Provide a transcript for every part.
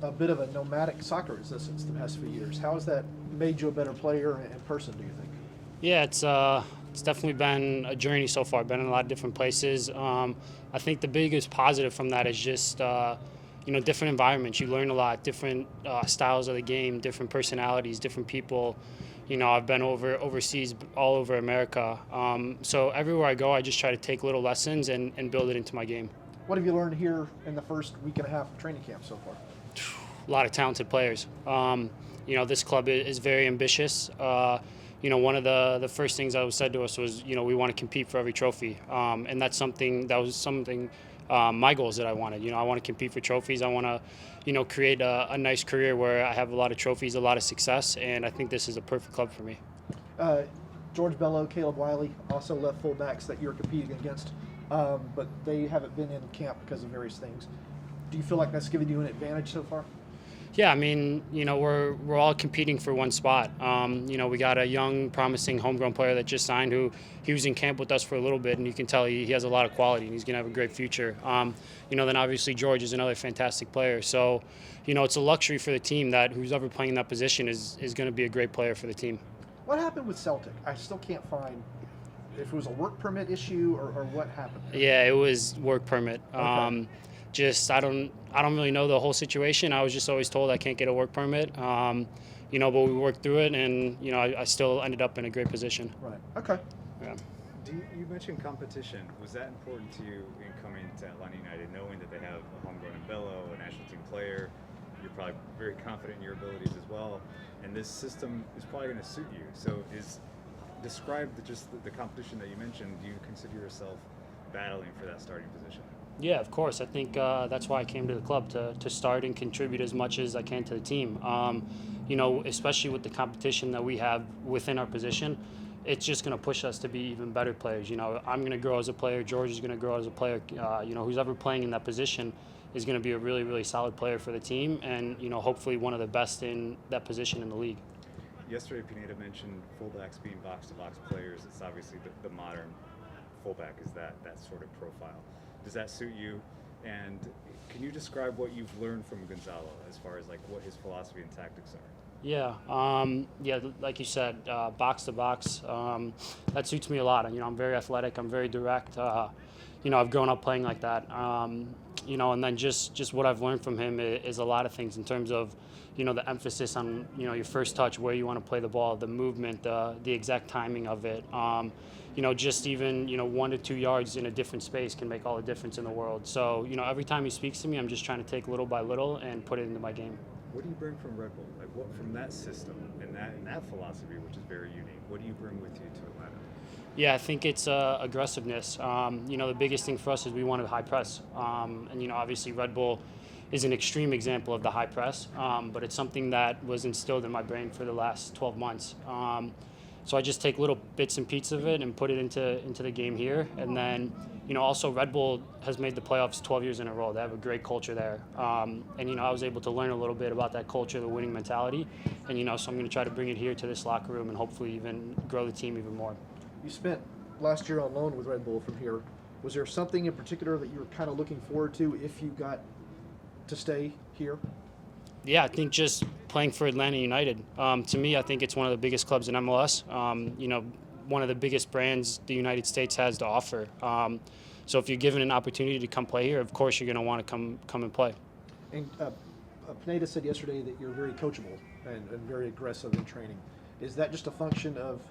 a bit of a nomadic soccer existence the past few years. How has that made you a better player in person, do you think? Yeah, it's definitely been a journey so far. Been in a lot of different places. I think the biggest positive from that is just different environments. You learn a lot, different styles of the game, different personalities, different people. I've been overseas, all over America. So everywhere I go, I just try to take little lessons and build it into my game. What have you learned here in the first week and a half of training camp so far? A lot of talented players. This club is very ambitious. One of the first things that was said to us was, we want to compete for every trophy. And that was something, my goals that I wanted. I want to compete for trophies. I want to, create a nice career where I have a lot of trophies, a lot of success. And I think this is a perfect club for me. George Bello, Caleb Wiley, also left fullbacks that you're competing against, but they haven't been in camp because of various things. Do you feel like that's given you an advantage so far? Yeah, I mean, we're all competing for one spot. We got a young, promising homegrown player that just signed who he was in camp with us for a little bit, and you can tell he has a lot of quality, and he's going to have a great future. Then obviously George is another fantastic player. So, it's a luxury for the team that who's ever playing that position is going to be a great player for the team. What happened with Celtic? I still can't find if it was a work permit issue or what happened. Yeah, it was work permit. Okay. I don't really know the whole situation. I was just always told I can't get a work permit. But we worked through it, and I still ended up in a great position. Right. Okay. Yeah. You mentioned competition. Was that important to you in coming to Atlanta United, knowing that they have a homegrown Bello, a national team player? You're probably very confident in your abilities as well, and this system is probably going to suit you. So, describe the competition that you mentioned. Do you consider yourself battling for that starting position? Yeah, of course. I think that's why I came to the club, to start and contribute as much as I can to the team. Especially with the competition that we have within our position, it's just going to push us to be even better players. I'm going to grow as a player. George is going to grow as a player. Who's ever playing in that position is going to be a really, really solid player for the team, and hopefully one of the best in that position in the league. Yesterday, Pineda mentioned fullbacks being box-to-box players. It's obviously the modern fullback is that sort of profile. Does that suit you? And can you describe what you've learned from Gonzalo as far as what his philosophy and tactics are? Yeah, like you said, box to box. That suits me a lot. I'm very athletic. I'm very direct. I've grown up playing like that. And then just what I've learned from him is a lot of things in terms of, the emphasis on, your first touch, where you want to play the ball, the movement, the exact timing of it. Just even, 1 to 2 yards in a different space can make all the difference in the world. So, every time he speaks to me, I'm just trying to take little by little and put it into my game. What do you bring from Red Bull? What from that system and that philosophy, which is very unique? What do you bring with you to Atlanta? Yeah, I think it's aggressiveness. The biggest thing for us is we want to high press. And obviously Red Bull is an extreme example of the high press, but it's something that was instilled in my brain for the last 12 months. So I just take little bits and pieces of it and put it into the game here. And then, also Red Bull has made the playoffs 12 years in a row. They have a great culture there. And, I was able to learn a little bit about that culture, the winning mentality. And, so I'm going to try to bring it here to this locker room and hopefully even grow the team even more. You spent last year on loan with Red Bull from here. Was there something in particular that you were kind of looking forward to if you got to stay here? Yeah, I think just playing for Atlanta United. To me, I think it's one of the biggest clubs in MLS. One of the biggest brands the United States has to offer. So if you're given an opportunity to come play here, of course you're going to want to come and play. And Pineda said yesterday that you're very coachable and very aggressive in training. Is that just a function of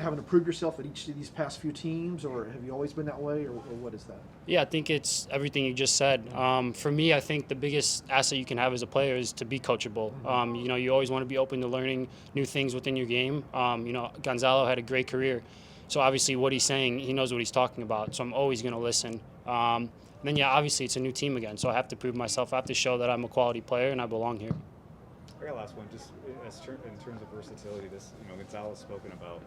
having to prove yourself at each of these past few teams, or have you always been that way, or what is that? Yeah, I think it's everything you just said. For me, I think the biggest asset you can have as a player is to be coachable. You always want to be open to learning new things within your game. Gonzalo had a great career. So obviously what he's saying, he knows what he's talking about. So I'm always going to listen. Then, yeah, obviously it's a new team again. So I have to prove myself. I have to show that I'm a quality player and I belong here. I got a last one. Just in terms of versatility, Gonzalo's spoken about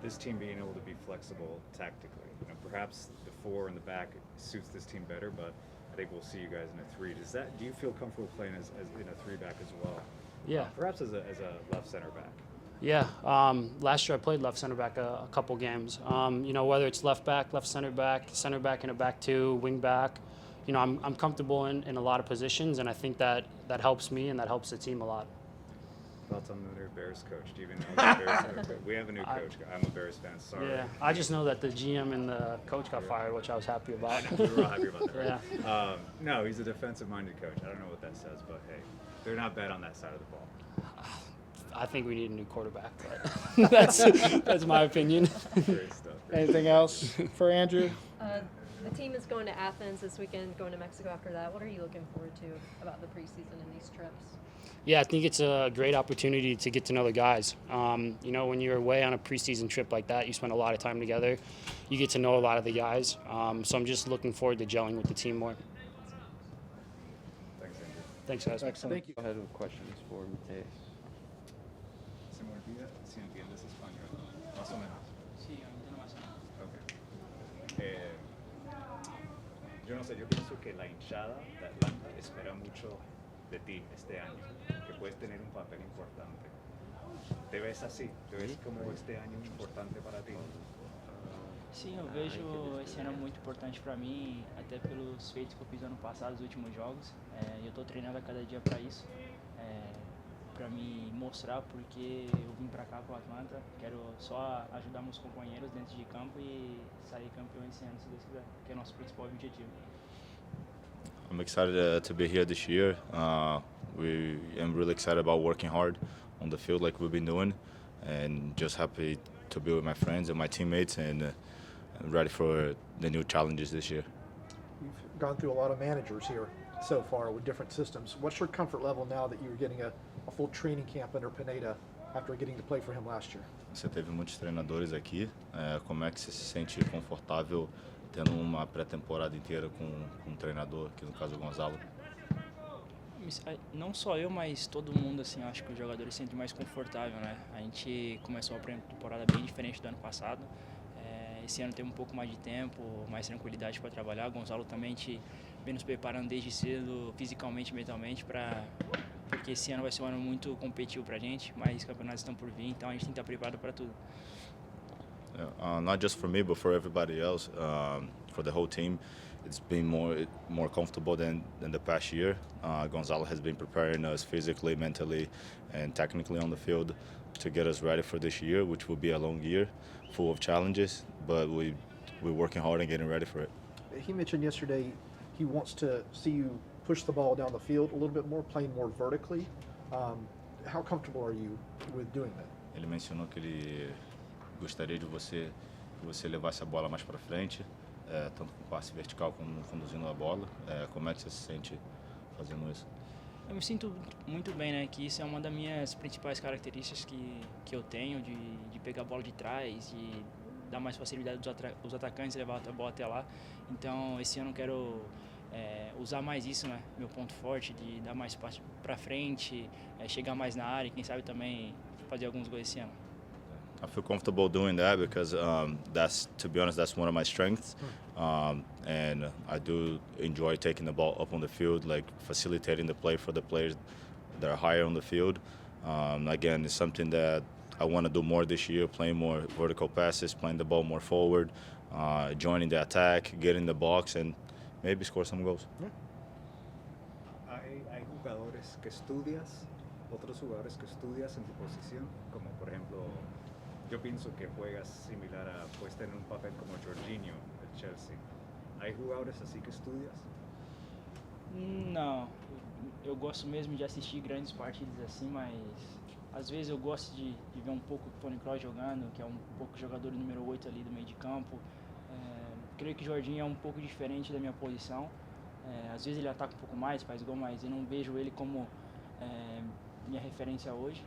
this team being able to be flexible tactically. Perhaps the 4 in the back suits this team better, but I think we'll see you guys in a 3. Do you feel comfortable playing as in a 3-back as well? Yeah. Perhaps as a left center back. Yeah. Last year I played left center back a couple games. Whether it's left back, left center back in a back 2, wing back. you know, I'm comfortable in a lot of positions, and I think that helps me and that helps the team a lot. Thoughts on the new Bears coach? Do you even know the Bears coach? We have a new coach. I'm a Bears fan. Sorry. Yeah, I just know that the GM and the coach got fired, which I was happy about. We were all happy about that. Right? Yeah. No, he's a defensive-minded coach. I don't know what that says, but hey, they're not bad on that side of the ball. I think we need a new quarterback, but that's my opinion. Great stuff. Anything else for Andrew? The team is going to Athens this weekend, going to Mexico after that. What are you looking forward to about the preseason and these trips? Yeah, I think it's a great opportunity to get to know the guys. You know, when you're away on a preseason trip like that, you spend a lot of time together. You get to know a lot of the guys. So I'm just looking forward to gelling with the team more. Thanks, Andrew. Thanks, guys. Excellent. Thank you. I have questions for Matheus. ¿Se me olvida si entiendes español? Más o menos. Sí, entiendo más. Okay. Yo no sé, yo pienso que la hinchada de Atlanta espera mucho de ti este año, que puedes tener un papel importante. ¿Te ves así? ¿Te ves como este año importante para ti? Sim, eu vejo esse ano muito importante para mim, até pelos feitos que eu fiz ano passado, os últimos jogos. E eu estou treinando a cada dia para isso, para me mostrar porque eu vim para cá para o Atlanta. Quero só ajudar meus companheiros dentro de campo e sair campeão esse ano, se Deus quiser, que é o nosso principal objetivo. I'm excited to be here this year. I'm really excited about working hard on the field like we've been doing, and just happy to be with my friends and my teammates and ready for the new challenges this year. You've gone through a lot of managers here so far with different systems. What's your comfort level now that you're getting a full training camp under Pineda after getting to play for him last year? Você teve muitos treinadores aqui. Como é que você se sente confortável tendo uma pré-temporada inteira com um treinador, que no caso é o Gonzalo? Não só eu, mas todo mundo, assim, acho que os jogadores se sentem mais confortável, né? A gente começou a pré-temporada bem diferente do ano passado. Esse ano tem um pouco mais de tempo, mais tranquilidade para trabalhar. O Gonzalo também vem nos preparando desde cedo, fisicamente e mentalmente, porque esse ano vai ser um ano muito competitivo para a gente, mas campeonatos estão por vir, então a gente tem que estar preparado para tudo. Not just for me, but for everybody else, for the whole team. It's been more comfortable than the past year. Gonzalo has been preparing us physically, mentally, and technically on the field to get us ready for this year, which will be a long year, full of challenges, but we're working hard and getting ready for it. He mentioned yesterday he wants to see you push the ball down the field a little bit more, playing more vertically. How comfortable are you with doing that? Ele mencionou que ele gostaria de que você levasse a bola mais para frente, tanto com passe vertical como conduzindo a bola. Como é que você se sente fazendo isso? Eu me sinto muito bem, né? Que isso é uma das minhas principais características que eu tenho, de pegar a bola de trás, de dar mais facilidade aos atacantes, levar a bola até lá. Então, esse ano eu quero usar mais isso, né? Meu ponto forte, de dar mais passe para frente, chegar mais na área e quem sabe também fazer alguns gols esse ano. I feel comfortable doing that because to be honest, that's one of my strengths. And I do enjoy taking the ball up on the field, like facilitating the play for the players that are higher on the field. Again, it's something that I want to do more this year, playing more vertical passes, playing the ball more forward, joining the attack, getting the box, and maybe score some goals. Hay jugadores que estudias, otros jugadores que estudias en tu posición, como por ejemplo, yo pienso que juegas similar a, puedes tener un papel como Jorginho, del Chelsea. ¿Hay jugadores así que estudias? Não, eu gosto mesmo de assistir grandes partidas assim, mas às vezes eu gosto de ver um pouco o Toni Kroos jogando, que é um pouco jogador número 8 ali do meio de campo. Creio que o Jorginho é um pouco diferente da minha posição. Às vezes ele ataca um pouco mais, faz gol, mas eu não vejo ele como minha referência hoje.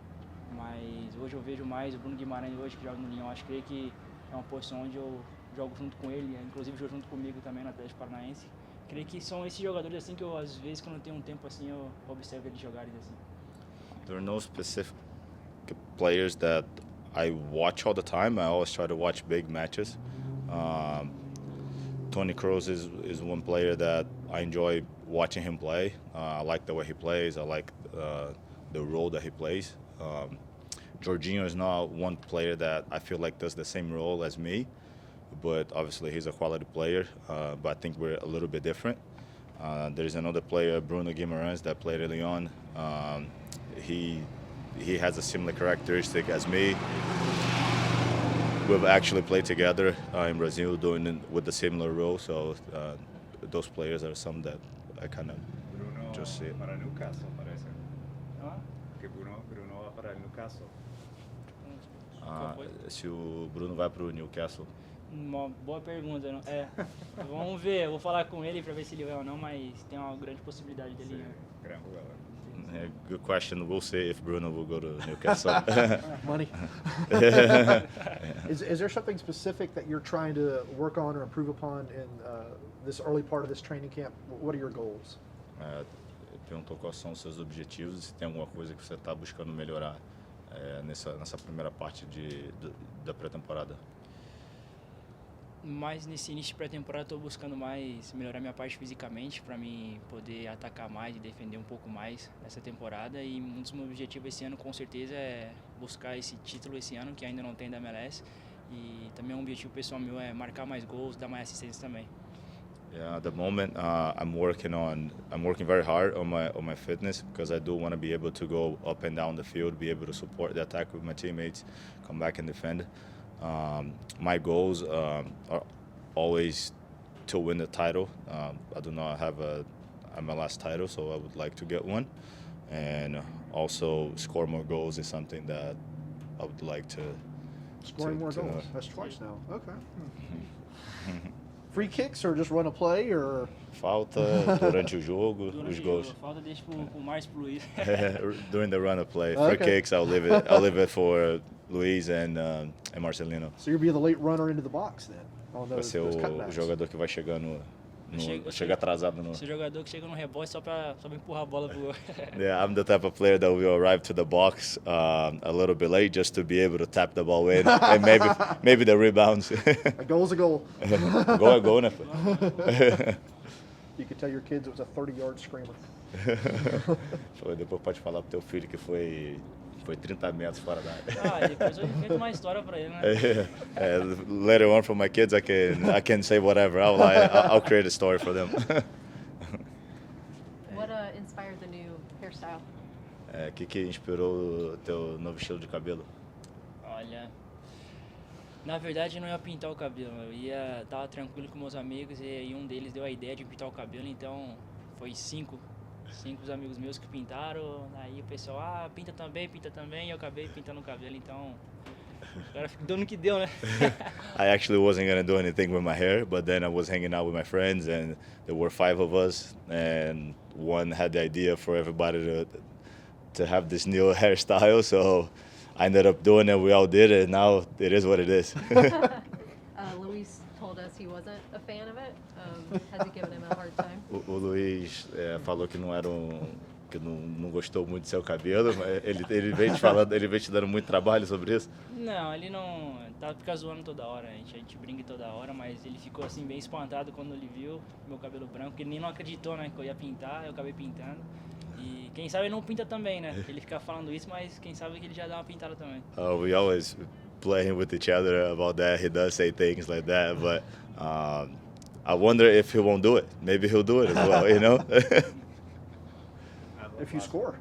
Mas hoje eu vejo mais o Bruno Guimarães hoje, que joga no Lyon. Creio que é uma posição onde eu jogo junto com ele, inclusive jogo junto comigo também no Atlético Paranaense. Creio que são esses jogadores assim que eu, às vezes, quando eu tenho um tempo assim, eu observo eles jogarem assim. There are no specific players that I watch all the time. I always try to watch big matches. Toni Kroos is one player that I enjoy watching him play. I like the way he plays. I like the role that he plays. Jorginho is not one player that I feel like does the same role as me, but obviously he's a quality player. But I think we're a little bit different. There's another player, Bruno Guimarães, that played early on. He has a similar characteristic as me. We've actually played together in Brazil doing it with a similar role, so those players are some that I kind of Bruno just see. para Newcastle, parece. Ah, Que Bruno va para el Newcastle. qual foi? Se o Bruno vai para o Newcastle. Uma boa pergunta. Vamos ver, eu vou falar com ele para ver se ele vai ou não, mas tem uma grande possibilidade dele ir. Gran jugador. Yeah, good question. We'll see if Bruno will go to Newcastle. Money. Is there something specific that you're trying to work on or improve upon in this early part of this training camp? What are your goals? Perguntou quais são os seus objetivos e se tem alguma coisa que você está buscando melhorar nessa primeira parte da pré-temporada. Mas nesse início de pré-temporada estou buscando mais melhorar minha parte fisicamente para mim poder atacar mais e defender um pouco mais nessa temporada, e um dos meus objetivos esse ano com certeza é buscar esse título esse ano que ainda não tem da MLS, e também um objetivo pessoal meu é marcar mais gols, dar mais assistências também. Yeah, at the moment I'm working very hard on my fitness, because I do want to be able to go up and down the field, be able to support the attack with my teammates, come back and defend. My goals are always to win the title. I do not have a MLS title, so I would like to get one. And also score more goals is something that I would like to. Scoring more goals. That's twice now. Okay. Free kicks or just run a play or? Falta durante o jogo, os gols. Falta deixa pro Márcio, pro Luiz. During the run of play, Okay. free kicks, I'll leave it for Luis and Marcelino. So you'll be the late runner into the box then on Vai those, ser those o cutbacks. jogador que vai chegar Chega- chega atrasado no. Esse jogador que chega no rebote só pra empurrar a bola pro gol. Yeah, I'm the type of player that will arrive to the box a little bit late just to be able to tap the ball in and maybe the rebounds. A goal's a goal. Go, né? You could tell your kids it was a 30-yard screamer. Depois pode falar pro teu filho que foi 30 metros fora da área. Ah, depois eu invento uma história pra ele, né? Later on, for my kids, I can say whatever. I'll create a story for them. What inspired the new hairstyle? O que inspirou o teu novo estilo de cabelo? Olha, na verdade eu não ia pintar o cabelo, tava tranquilo com meus amigos e aí um deles deu a ideia de pintar o cabelo, então foi cinco os amigos meus que pintaram, aí o pessoal, pinta também, e eu acabei pintando o cabelo, então agora deu no que deu, né? I actually wasn't gonna do anything with my hair, but then I was hanging out with my friends, and there were 5 of us, and one had the idea for everybody to have this new hairstyle, so I ended up doing it. We all did it. Now it is what it is. Luis told us he wasn't a fan of it. Has he given him a hard time? O Luiz falou que que não gostou muito do seu cabelo, mas ele vem te dando muito trabalho sobre isso. Não, ele não fica zoando toda hora, a gente brinca toda hora, mas ele ficou assim bem espantado quando ele viu meu cabelo branco, ele nem não acreditou, né, que eu ia pintar, eu acabei pintando. E quem sabe ele não pinta também, né? Ele fica falando isso, mas quem sabe que ele já dá uma pintada também. We always playing with each other about that. He does say things like that, but I wonder if he won't do it. Maybe he'll do it as well, you know? If you score.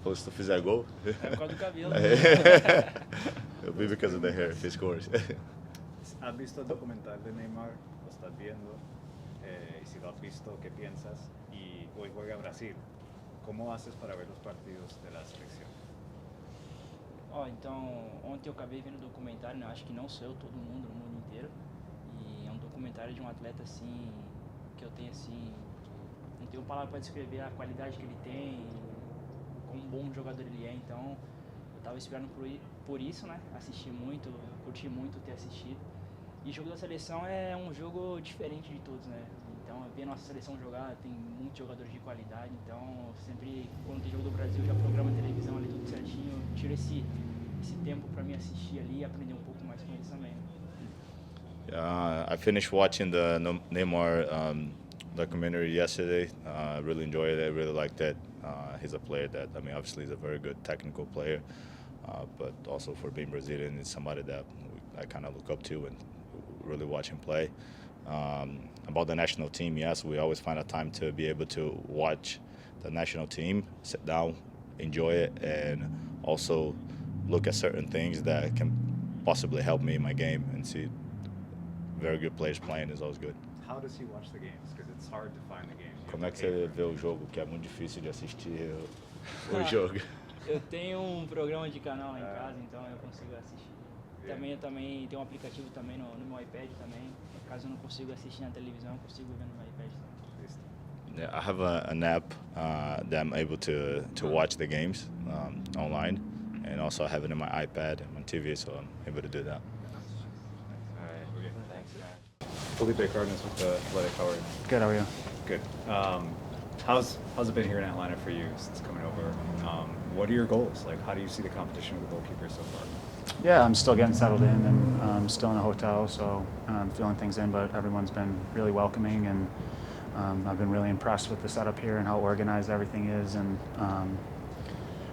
Pô, se tu fizer gol. É por causa do cabelo. It'll be because of the hair if he scores. ¿Has visto el documental de Neymar? ¿Lo estás viendo? Y si lo has visto, ¿qué piensas? Y hoy juega Brasil. ¿Cómo haces para ver los partidos de la selección? Então, ontem eu acabei vendo um documentário, né? Acho que não sou eu, todo mundo, no mundo inteiro. E é um documentário de um atleta, assim, que eu tenho, assim... Não tenho palavra para descrever a qualidade que ele tem, como bom jogador ele é. Então, eu tava esperando por isso, né? Assisti muito, curti muito ter assistido. E o jogo da seleção é um jogo diferente de todos, né? Então, ver a nossa seleção jogar, tem muitos jogadores de qualidade. Então, sempre, quando tem jogo do Brasil, já programa a televisão ali tudo certinho. Tiro esse tempo para mim assistir ali e aprender um pouco mais com eles também. I finished watching the Neymar documentary yesterday. I really enjoyed it. I really liked it. He's a player that, I mean, obviously he's a very good technical player, but also for being Brazilian, it's somebody that I kind of look up to and really watch him play. About the national team, yes, we always find a time to be able to watch the national team, sit down, enjoy it, and also look at certain things that can possibly help me in my game, and see very good players playing is always good. How does he watch the games? Because it's hard to find the games. You Como é have que to pay você for vê it. o jogo, que é muito difícil de assistir o jogo? Eu tenho um programa de canal lá em casa, então eu consigo assistir. Eu também tenho um aplicativo também no meu iPad também. Caso eu não consiga assistir na televisão, eu consigo ver no meu iPad também. Yeah, I have an app that I'm able to watch the games online, and also I have it in my iPad and my TV, so I'm able to do that. All right. Okay. Thanks. Felipe Cardenas with the Athletic. How are you? Good, how are you? Good. How's it been here in Atlanta for you since coming over? What are your goals? Like, how do you see the competition with the goalkeeper so far? Yeah, I'm still getting settled in and still in a hotel, so I'm feeling things in, but everyone's been really welcoming, and I've been really impressed with the setup here and how organized everything is. And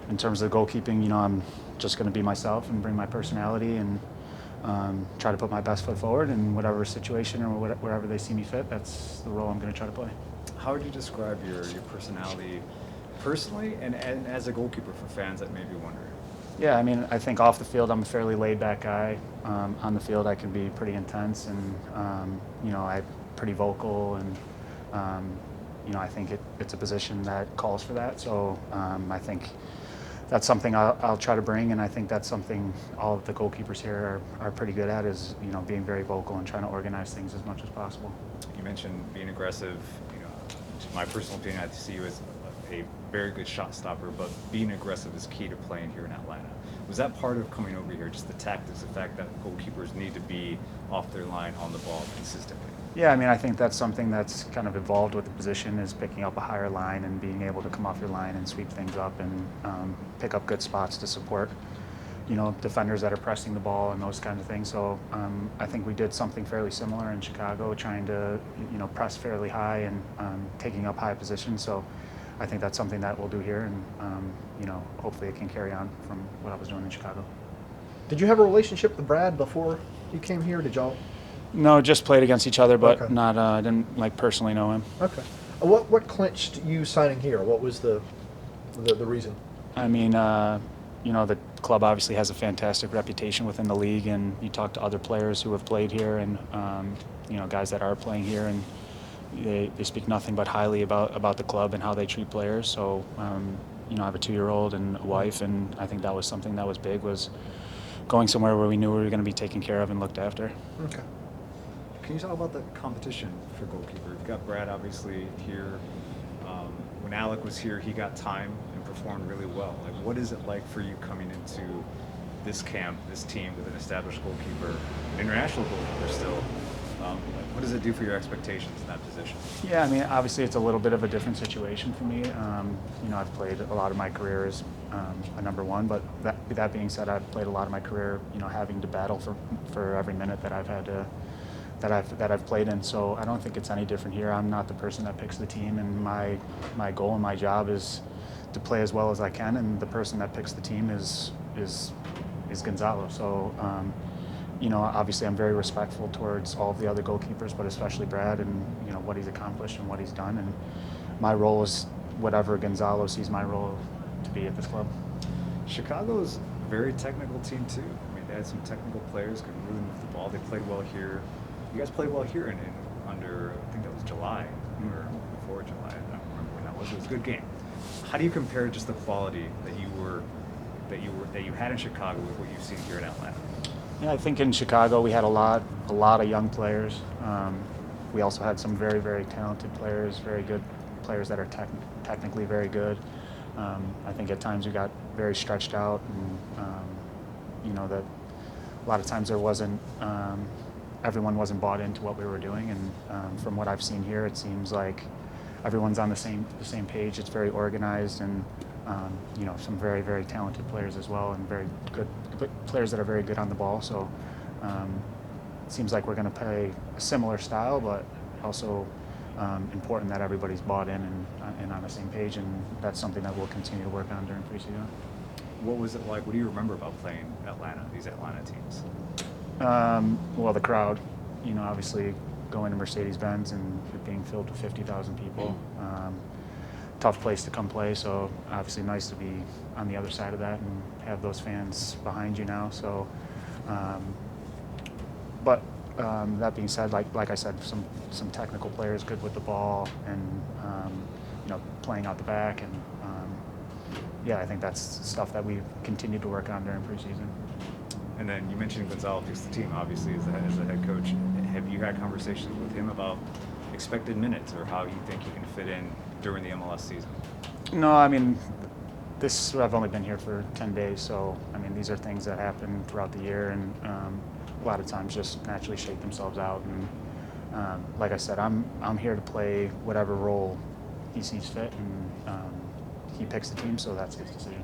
in terms of the goalkeeping, I'm just going to be myself and bring my personality and try to put my best foot forward in whatever situation or wherever they see me fit. That's the role I'm going to try to play. How would you describe your personality personally and as a goalkeeper for fans that may be wondering? Yeah, I mean, I think off the field I'm a fairly laid-back guy. On the field I can be pretty intense, and I'm pretty vocal, and I think it's a position that calls for that. So I think that's something I'll try to bring, and I think that's something all of the goalkeepers here are pretty good at, is being very vocal and trying to organize things as much as possible. You mentioned being aggressive. My personal opinion, I see you as a very good shot stopper, but being aggressive is key to playing here in Atlanta. Was that part of coming over here, just the tactics, the fact that goalkeepers need to be off their line on the ball consistently? Yeah, I mean, I think that's something that's kind of evolved with the position, is picking up a higher line and being able to come off your line and sweep things up and pick up good spots to support, defenders that are pressing the ball and those kinds of things. So I think we did something fairly similar in Chicago, trying to, press fairly high and taking up high positions. So I think that's something that we'll do here, and hopefully it can carry on from what I was doing in Chicago. Did you have a relationship with Brad before you came here? Did y'all? No, just played against each other, but Okay. not. I didn't personally know him. Okay. What clinched you signing here? What was the reason? I mean, the club obviously has a fantastic reputation within the league, and you talk to other players who have played here, and guys that are playing here, and they speak nothing but highly about the club and how they treat players. So I have a 2-year-old and a wife, and I think that was something that was big, was going somewhere where we knew we were going to be taken care of and looked after. Okay. Can you talk about the competition for goalkeeper? You've got Brad obviously here. When Alec was here, he got time and performed really well. Like, what is it like for you coming into this camp, this team with an established goalkeeper, an international goalkeeper still? What does it do for your expectations in that position? Yeah, I mean, obviously it's a little bit of a different situation for me. I've played a lot of my career as a number one, but that being said, I've played a lot of my career, having to battle for every minute that I've had to that I've played in. So I don't think it's any different here. I'm not the person that picks the team, and my goal and my job is to play as well as I can, and the person that picks the team is Gonzalo. So obviously I'm very respectful towards all of the other goalkeepers, but especially Brad, and what he's accomplished and what he's done. And my role is whatever Gonzalo sees my role to be at this club. Chicago's a very technical team too. I mean, they had some technical players, could really move the ball. They played well here. You guys played well here in under, I think that was July or before July. I don't remember when that was. It was a good game. How do you compare just the quality that you had in Chicago with what you've seen here in Atlanta? Yeah, I think in Chicago we had a lot of young players. We also had some very, very talented players, very good players that are technically very good. I think at times we got very stretched out, and that a lot of times there wasn't everyone wasn't bought into what we were doing. And from what I've seen here, it seems like everyone's on the same page. It's very organized, and some very, very talented players as well, and very good players that are very good on the ball. So it seems like we're going to play a similar style, but also important that everybody's bought in and on the same page, and that's something that we'll continue to work on during preseason. What was it like? What do you remember about playing Atlanta, these Atlanta teams? Well, the crowd. Obviously going to Mercedes-Benz and it being filled with 50,000 people. Tough place to come play, so obviously nice to be on the other side of that and have those fans behind you now. So, but that being said, like I said, some technical players good with the ball and playing out the back, and yeah, I think that's stuff that we've continued to work on during preseason. And then you mentioned Gonzalo picks the team, obviously, as the head coach. Have you had conversations with him about expected minutes or how you think he can fit in during the MLS season? No, I mean, I've only been here for 10 days, so I mean, these are things that happen throughout the year, and a lot of times just naturally shake themselves out. And like I said, I'm here to play whatever role he sees fit, and he picks the team, so that's his decision.